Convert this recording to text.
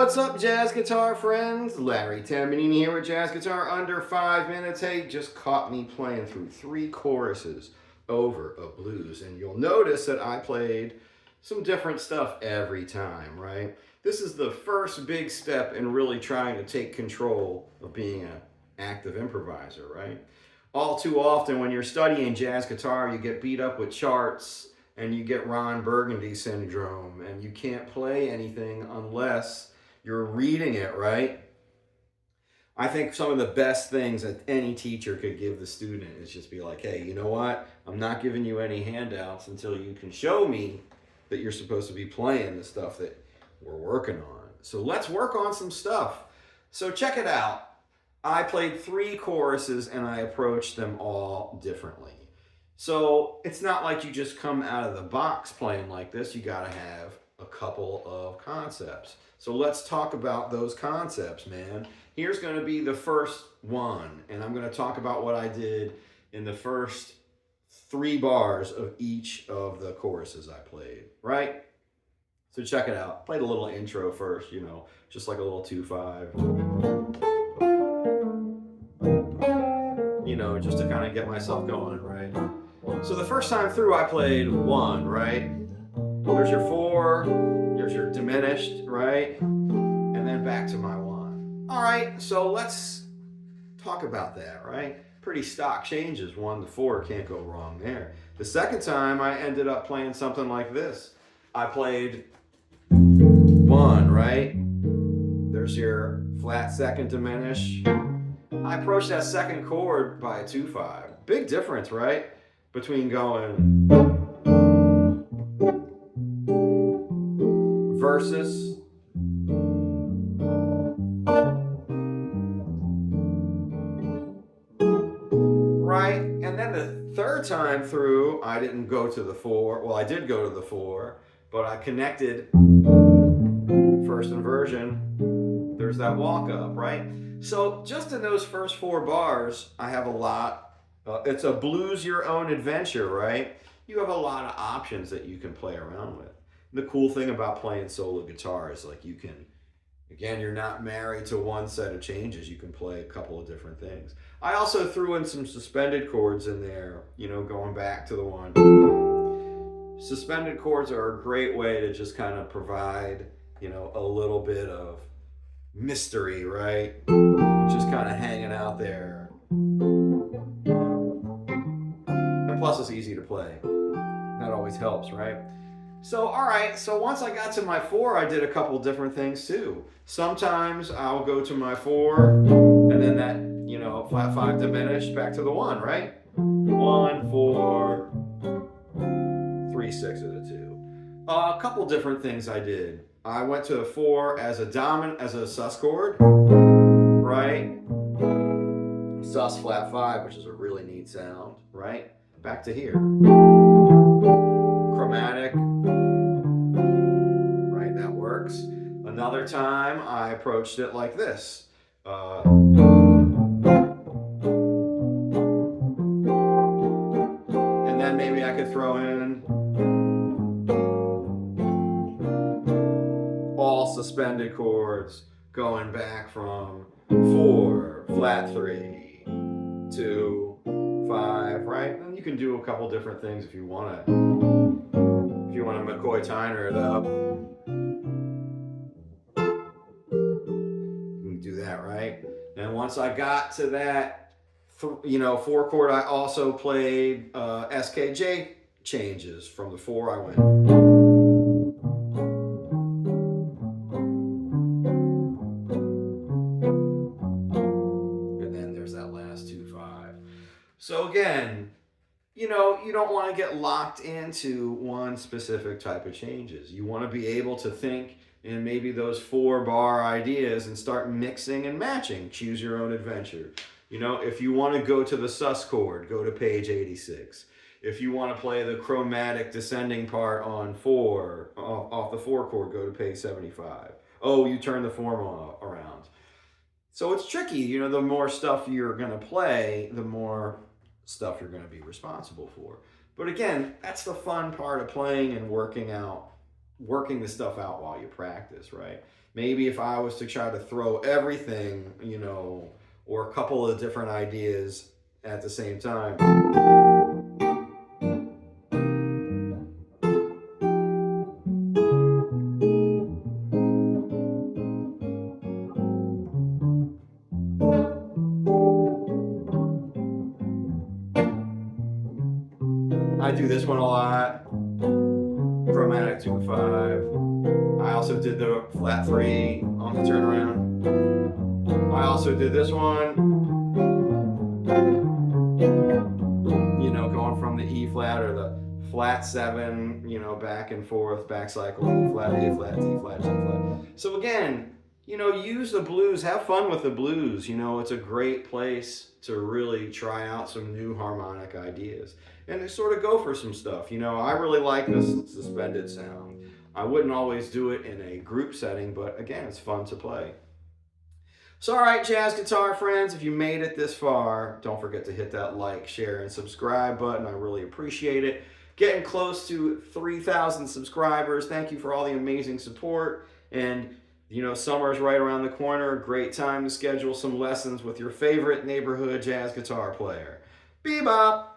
what's up, jazz guitar friends? Larry Tamanini here with Jazz Guitar Under 5 Minutes. Hey, just caught me playing through 3 choruses over a blues. And you'll notice that I played some different stuff every time, right? This is the first big step in really trying to take control of being an active improviser, right? All too often when you're studying jazz guitar, you get beat up with charts and you get Ron Burgundy syndrome, and you can't play anything unless you're reading it, right? I think some of the best things that any teacher could give the student is just be like, hey, you know what? I'm not giving you any handouts until you can show me that you're supposed to be playing the stuff that we're working on. So let's work on some stuff. So check it out. I played 3 choruses and I approached them all differently. So it's not like you just come out of the box playing like this. You got to have a couple of concepts. So let's talk about those concepts, man. Here's going to be the first one, and I'm going to talk about what I did in the first 3 bars of each of the choruses I played, right? So check it out. Played a little intro first, you know, just like a little 2-5. You know, just to kind of get myself going, right? So the first time through, I played 1, right? There's your 4, there's your diminished, right? And then back to my 1. All right, so let's talk about that, right? Pretty stock changes. 1 to 4, can't go wrong there. The second time, I ended up playing something like this. I played 1, right? There's your flat second diminish. I approached that second chord by a 2-5. Big difference, right? Between going versus right, and then the third time through I didn't go to the 4. Well, I did go to the 4, but I connected first inversion. There's that walk up, right? So just in those first 4 bars, I have a lot. It's a blues your own adventure, right? You have a lot of options that you can play around with. The cool thing about playing solo guitar is like you can, again, you're not married to one set of changes. You can play a couple of different things. I also threw in some suspended chords in there, you know, going back to the one. Suspended chords are a great way to just kind of provide, you know, a little bit of mystery, right? Just kind of hanging out there. And plus it's easy to play. That always helps, right? So, all right, so once I got to my 4, I did a couple different things too. Sometimes I'll go to my 4, and then that, you know, flat 5 diminished back to the 1, right? 1, 4, 3, 6 of the 2. A couple different things I did. I went to a 4 as a sus chord, right? Sus flat 5, which is a really neat sound, right? Back to here. Chromatic, right? That works. Another time I approached it like this. And then maybe I could throw in all suspended chords going back from 4, flat 3 to 5, right? And you can do a couple different things if you want to. If you want to McCoy Tyner it up, you can do that, right? And once I got to that, 4 chord, I also played SKJ changes. From the 4, I went. So again, you know, you don't want to get locked into one specific type of changes. You want to be able to think in maybe those 4-bar ideas and start mixing and matching. Choose your own adventure. You know, if you want to go to the sus chord, go to page 86. If you want to play the chromatic descending part on 4, off the 4 chord, go to page 75. Oh, you turn the form around. So it's tricky. You know, the more stuff you're going to play, the more stuff you're going to be responsible for. But again, that's the fun part of playing and working out working the stuff out while you practice, right? Maybe if I was to try to throw everything, or a couple of different ideas at the same time. I do this one a lot. Chromatic 2/5. I also did the flat 3 on the turnaround. I also did this one, going from the E flat or the flat 7, back and forth, back cycle, E flat, A flat, D flat, G flat. So again, use the blues, have fun with the blues. It's a great place to really try out some new harmonic ideas and to sort of go for some stuff. I really like this suspended sound. I wouldn't always do it in a group setting, but again, it's fun to play. So, all right, jazz guitar friends, if you made it this far, don't forget to hit that like, share, and subscribe button. I really appreciate it. Getting close to 3,000 subscribers. Thank you for all the amazing support. And, summer's right around the corner. Great time to schedule some lessons with your favorite neighborhood jazz guitar player. Bebop!